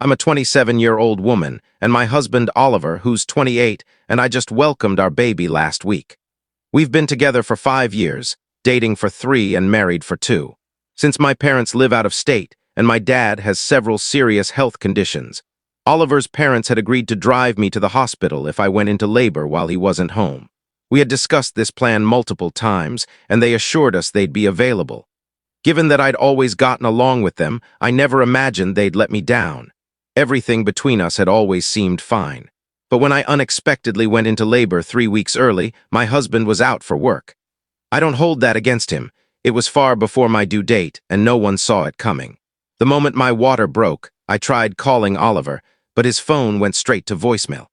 I'm a 27-year-old woman, and my husband Oliver, who's 28, and I just welcomed our baby last week. We've been together for 5 years, dating for 3 and married for 2. Since my parents live out of state, and my dad has several serious health conditions, Oliver's parents had agreed to drive me to the hospital if I went into labor while he wasn't home. We had discussed this plan multiple times, and they assured us they'd be available. Given that I'd always gotten along with them, I never imagined they'd let me down. Everything between us had always seemed fine. But when I unexpectedly went into labor 3 weeks early, my husband was out for work. I don't hold that against him. It was far before my due date, and no one saw it coming. The moment my water broke, I tried calling Oliver, but his phone went straight to voicemail.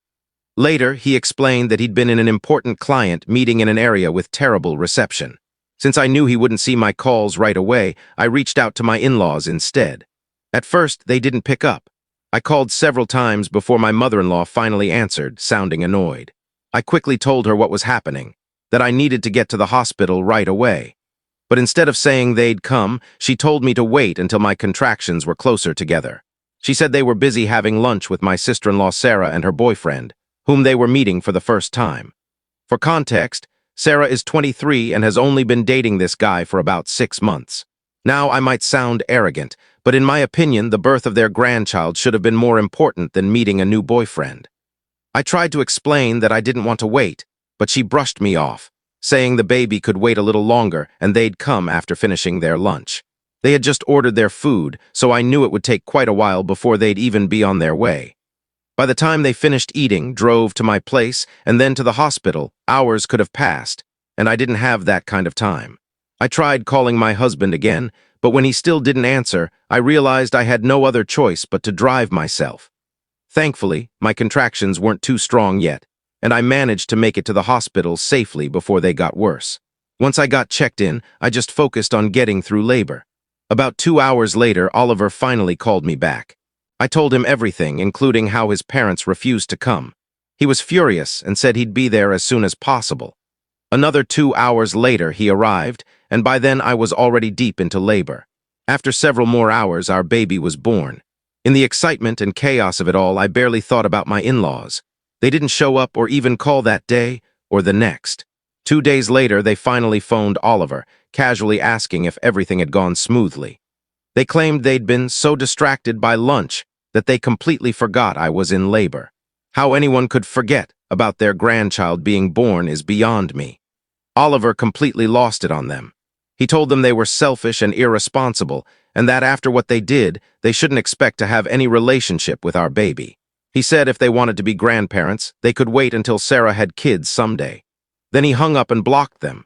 Later, he explained that he'd been in an important client meeting in an area with terrible reception. Since I knew he wouldn't see my calls right away, I reached out to my in-laws instead. At first, they didn't pick up. I called several times before my mother-in-law finally answered, sounding annoyed. I quickly told her what was happening, that I needed to get to the hospital right away. But instead of saying they'd come, she told me to wait until my contractions were closer together. She said they were busy having lunch with my sister-in-law Sarah and her boyfriend, whom they were meeting for the first time. For context, Sarah is 23 and has only been dating this guy for about 6 months. Now, I might sound arrogant, but in my opinion, the birth of their grandchild should have been more important than meeting a new boyfriend. I tried to explain that I didn't want to wait, but she brushed me off, saying the baby could wait a little longer and they'd come after finishing their lunch. They had just ordered their food, so I knew it would take quite a while before they'd even be on their way. By the time they finished eating, drove to my place, and then to the hospital, hours could have passed, and I didn't have that kind of time. I tried calling my husband again, but when he still didn't answer, I realized I had no other choice but to drive myself. Thankfully, my contractions weren't too strong yet, and I managed to make it to the hospital safely before they got worse. Once I got checked in, I just focused on getting through labor. About 2 hours later, Oliver finally called me back. I told him everything, including how his parents refused to come. He was furious and said he'd be there as soon as possible. Another 2 hours later, he arrived, and by then I was already deep into labor. After several more hours, our baby was born. In the excitement and chaos of it all, I barely thought about my in-laws. They didn't show up or even call that day or the next. 2 days later, they finally phoned Oliver, casually asking if everything had gone smoothly. They claimed they'd been so distracted by lunch that they completely forgot I was in labor. How anyone could forget about their grandchild being born is beyond me. Oliver completely lost it on them. He told them they were selfish and irresponsible, and that after what they did, they shouldn't expect to have any relationship with our baby. He said if they wanted to be grandparents, they could wait until Sarah had kids someday. Then he hung up and blocked them.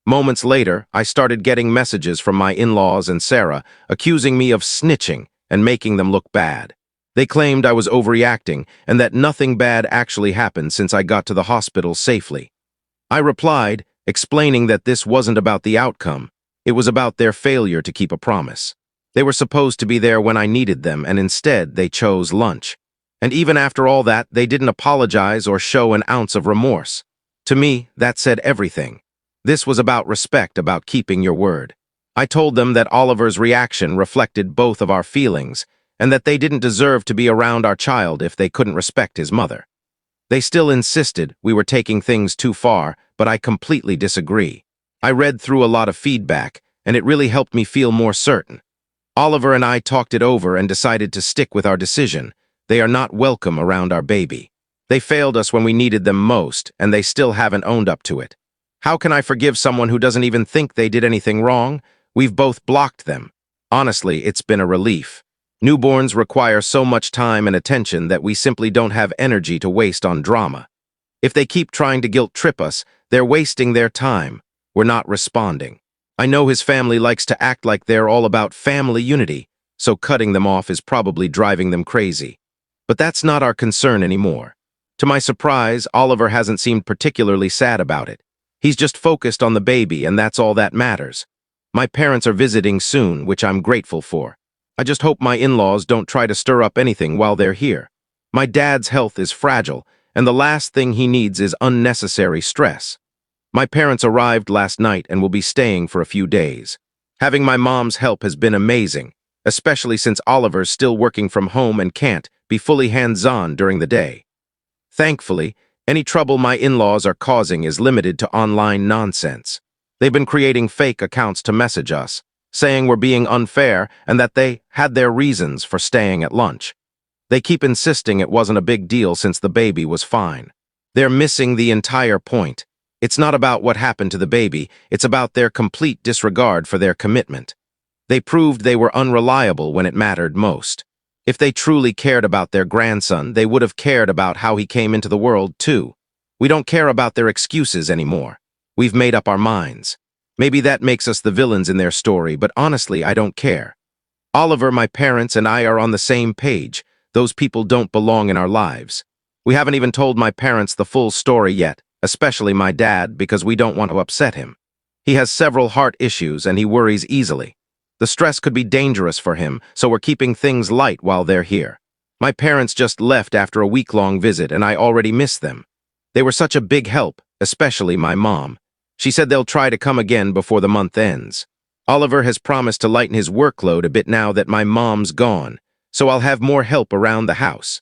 Moments later, I started getting messages from my in-laws and Sarah accusing me of snitching and making them look bad. They claimed I was overreacting and that nothing bad actually happened since I got to the hospital safely. I replied, explaining that this wasn't about the outcome. It was about their failure to keep a promise. They were supposed to be there when I needed them, and instead they chose lunch. And even after all that, they didn't apologize or show an ounce of remorse. To me, that said everything. This was about respect, about keeping your word. I told them that Oliver's reaction reflected both of our feelings, and that they didn't deserve to be around our child if they couldn't respect his mother. They still insisted we were taking things too far, but I completely disagree. I read through a lot of feedback, and it really helped me feel more certain. Oliver and I talked it over and decided to stick with our decision. They are not welcome around our baby. They failed us when we needed them most, and they still haven't owned up to it. How can I forgive someone who doesn't even think they did anything wrong? We've both blocked them. Honestly, it's been a relief. Newborns require so much time and attention that we simply don't have energy to waste on drama. If they keep trying to guilt-trip us, they're wasting their time. We're not responding. I know his family likes to act like they're all about family unity, so cutting them off is probably driving them crazy. But that's not our concern anymore. To my surprise, Oliver hasn't seemed particularly sad about it. He's just focused on the baby, and that's all that matters. My parents are visiting soon, which I'm grateful for. I just hope my in-laws don't try to stir up anything while they're here. My dad's health is fragile, and the last thing he needs is unnecessary stress. My parents arrived last night and will be staying for a few days. Having my mom's help has been amazing. especially since Oliver's still working from home and can't be fully hands-on during the day. Thankfully, any trouble my in-laws are causing is limited to online nonsense. They've been creating fake accounts to message us, saying we're being unfair and that they had their reasons for staying at lunch. They keep insisting it wasn't a big deal since the baby was fine. They're missing the entire point. It's not about what happened to the baby, it's about their complete disregard for their commitment. They proved they were unreliable when it mattered most. If they truly cared about their grandson, they would have cared about how he came into the world, too. We don't care about their excuses anymore. We've made up our minds. Maybe that makes us the villains in their story, but honestly, I don't care. Oliver, my parents, and I are on the same page. Those people don't belong in our lives. We haven't even told my parents the full story yet, especially my dad, because we don't want to upset him. He has several heart issues and he worries easily. The stress could be dangerous for him, so we're keeping things light while they're here. My parents just left after a week-long visit and I already miss them. They were such a big help, especially my mom. She said they'll try to come again before the month ends. Oliver has promised to lighten his workload a bit now that my mom's gone, so I'll have more help around the house.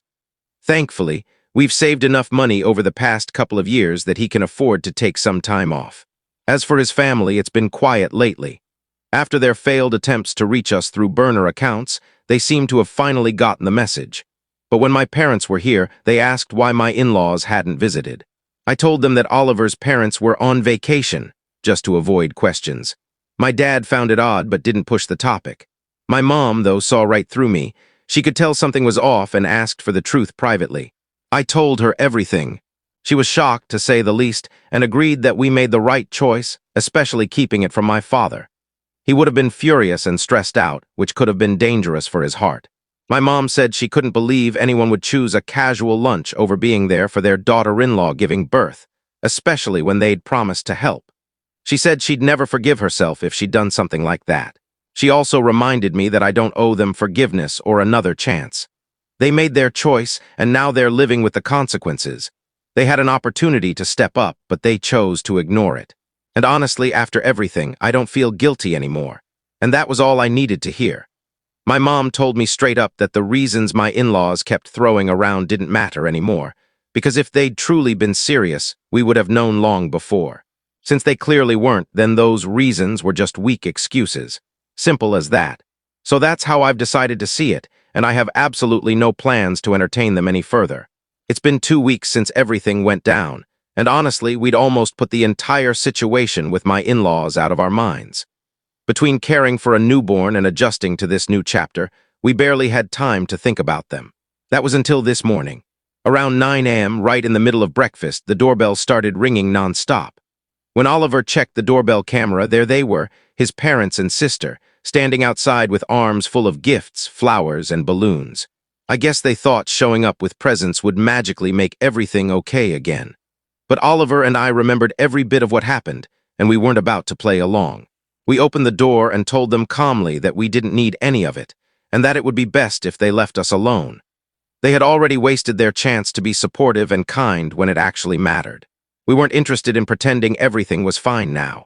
Thankfully, we've saved enough money over the past couple of years that he can afford to take some time off. As for his family, it's been quiet lately. After their failed attempts to reach us through burner accounts, they seem to have finally gotten the message. But when my parents were here, they asked why my in-laws hadn't visited. I told them that Oliver's parents were on vacation, just to avoid questions. My dad found it odd but didn't push the topic. My mom, though, saw right through me. She could tell something was off and asked for the truth privately. I told her everything. She was shocked, to say the least, and agreed that we made the right choice, especially keeping it from my father. He would have been furious and stressed out, which could have been dangerous for his heart. My mom said she couldn't believe anyone would choose a casual lunch over being there for their daughter-in-law giving birth, especially when they'd promised to help. She said she'd never forgive herself if she'd done something like that. She also reminded me that I don't owe them forgiveness or another chance. They made their choice, and now they're living with the consequences. They had an opportunity to step up, but they chose to ignore it. And honestly, after everything, I don't feel guilty anymore. And that was all I needed to hear. My mom told me straight up that the reasons my in-laws kept throwing around didn't matter anymore, because if they'd truly been serious, we would have known long before. Since they clearly weren't, then those reasons were just weak excuses. Simple as that. So that's how I've decided to see it, and I have absolutely no plans to entertain them any further. It's been 2 weeks since everything went down, and honestly, we'd almost put the entire situation with my in-laws out of our minds. Between caring for a newborn and adjusting to this new chapter, we barely had time to think about them. That was until this morning. Around 9 a.m., right in the middle of breakfast, the doorbell started ringing non-stop. When Oliver checked the doorbell camera, there they were, his parents and sister, standing outside with arms full of gifts, flowers, and balloons. I guess they thought showing up with presents would magically make everything okay again. But Oliver and I remembered every bit of what happened, and we weren't about to play along. We opened the door and told them calmly that we didn't need any of it, and that it would be best if they left us alone. They had already wasted their chance to be supportive and kind when it actually mattered. We weren't interested in pretending everything was fine now.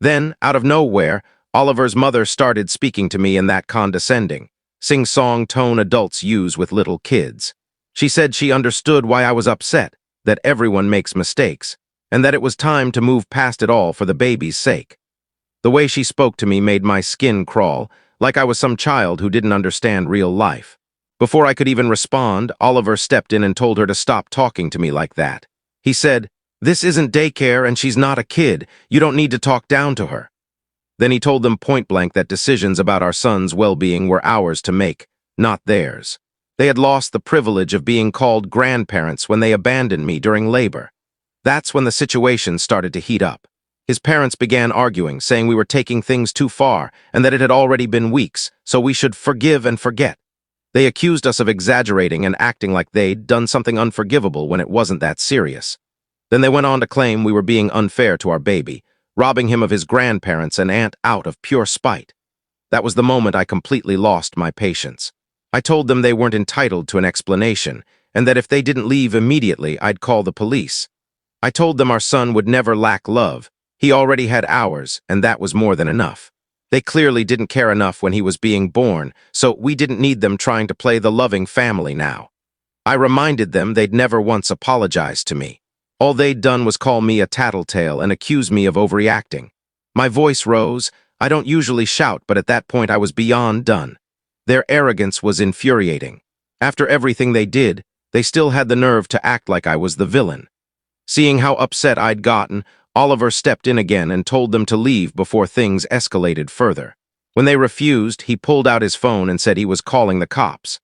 Then, out of nowhere, Oliver's mother started speaking to me in that condescending, sing-song tone adults use with little kids. She said she understood why I was upset, that everyone makes mistakes, and that it was time to move past it all for the baby's sake. The way she spoke to me made my skin crawl, like I was some child who didn't understand real life. Before I could even respond, Oliver stepped in and told her to stop talking to me like that. He said, "This isn't daycare and she's not a kid. You don't need to talk down to her." Then he told them point-blank that decisions about our son's well-being were ours to make, not theirs. They had lost the privilege of being called grandparents when they abandoned me during labor. That's when the situation started to heat up. His parents began arguing, saying we were taking things too far and that it had already been weeks, so we should forgive and forget. They accused us of exaggerating and acting like they'd done something unforgivable when it wasn't that serious. Then they went on to claim we were being unfair to our baby, robbing him of his grandparents and aunt out of pure spite. That was the moment I completely lost my patience. I told them they weren't entitled to an explanation, and that if they didn't leave immediately, I'd call the police. I told them our son would never lack love. He already had ours, and that was more than enough. They clearly didn't care enough when he was being born, so we didn't need them trying to play the loving family now. I reminded them they'd never once apologized to me. All they'd done was call me a tattletale and accuse me of overreacting. My voice rose. I don't usually shout, but at that point I was beyond done. Their arrogance was infuriating. After everything they did, they still had the nerve to act like I was the villain. Seeing how upset I'd gotten, Oliver stepped in again and told them to leave before things escalated further. When they refused, he pulled out his phone and said he was calling the cops.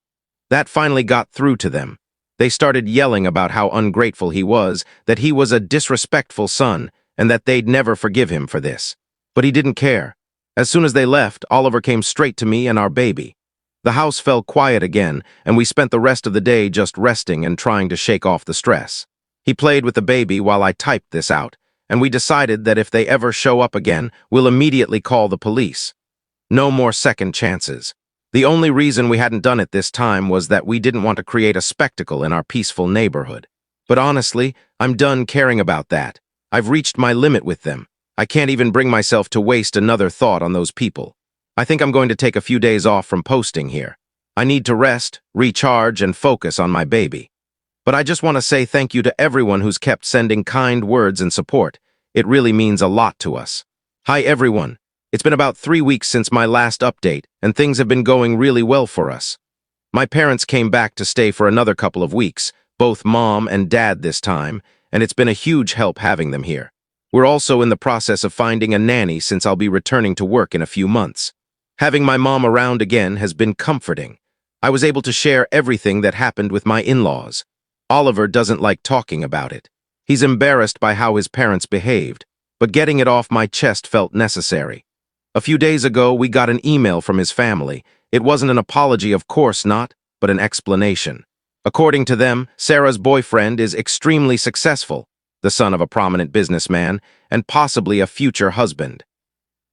That finally got through to them. They started yelling about how ungrateful he was, that he was a disrespectful son, and that they'd never forgive him for this. But he didn't care. As soon as they left, Oliver came straight to me and our baby. The house fell quiet again, and we spent the rest of the day just resting and trying to shake off the stress. He played with the baby while I typed this out, and we decided that if they ever show up again, we'll immediately call the police. No more second chances. The only reason we hadn't done it this time was that we didn't want to create a spectacle in our peaceful neighborhood. But honestly, I'm done caring about that. I've reached my limit with them. I can't even bring myself to waste another thought on those people. I think I'm going to take a few days off from posting here. I need to rest, recharge, and focus on my baby. But I just want to say thank you to everyone who's kept sending kind words and support. It really means a lot to us. Hi everyone. It's been about 3 weeks since my last update, and things have been going really well for us. My parents came back to stay for another couple of weeks, both mom and dad this time, and it's been a huge help having them here. We're also in the process of finding a nanny since I'll be returning to work in a few months. Having my mom around again has been comforting. I was able to share everything that happened with my in-laws. Oliver doesn't like talking about it. He's embarrassed by how his parents behaved, but getting it off my chest felt necessary. A few days ago, we got an email from his family. It wasn't an apology, of course not, but an explanation. According to them, Sarah's boyfriend is extremely successful, the son of a prominent businessman, and possibly a future husband.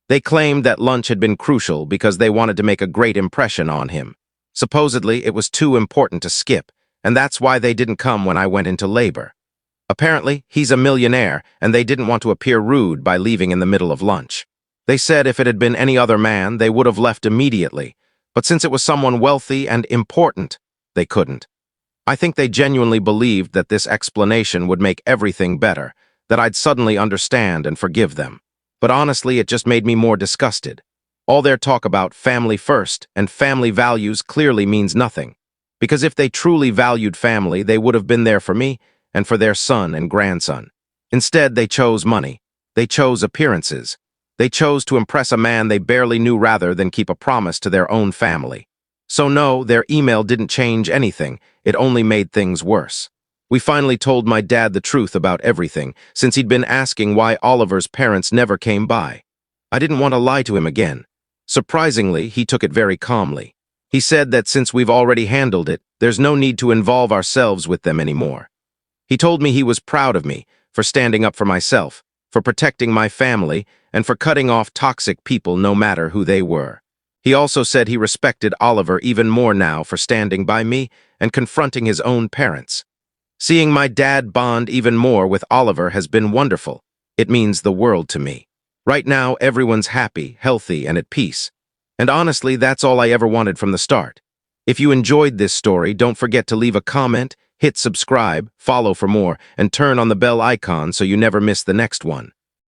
They claimed that lunch had been crucial because they wanted to make a great impression on him. Supposedly, it was too important to skip, and that's why they didn't come when I went into labor. Apparently, he's a millionaire, and they didn't want to appear rude by leaving in the middle of lunch. They said if it had been any other man, they would have left immediately, but since it was someone wealthy and important, they couldn't. I think they genuinely believed that this explanation would make everything better, that I'd suddenly understand and forgive them. But honestly, it just made me more disgusted. All their talk about family first and family values clearly means nothing, because if they truly valued family, they would have been there for me and for their son and grandson. Instead, they chose money. They chose appearances. They chose to impress a man they barely knew rather than keep a promise to their own family. So no, their email didn't change anything. It only made things worse. We finally told my dad the truth about everything, since he'd been asking why Oliver's parents never came by. I didn't want to lie to him again. Surprisingly, he took it very calmly. He said that since we've already handled it, there's no need to involve ourselves with them anymore. He told me he was proud of me for standing up for myself, for protecting my family, and for cutting off toxic people no matter who they were. He also said he respected Oliver even more now for standing by me and confronting his own parents. Seeing my dad bond even more with Oliver has been wonderful. It means the world to me. Right now, everyone's happy, healthy, and at peace. And honestly, that's all I ever wanted from the start. If you enjoyed this story, don't forget to leave a comment, hit subscribe, follow for more, and turn on the bell icon so you never miss the next one.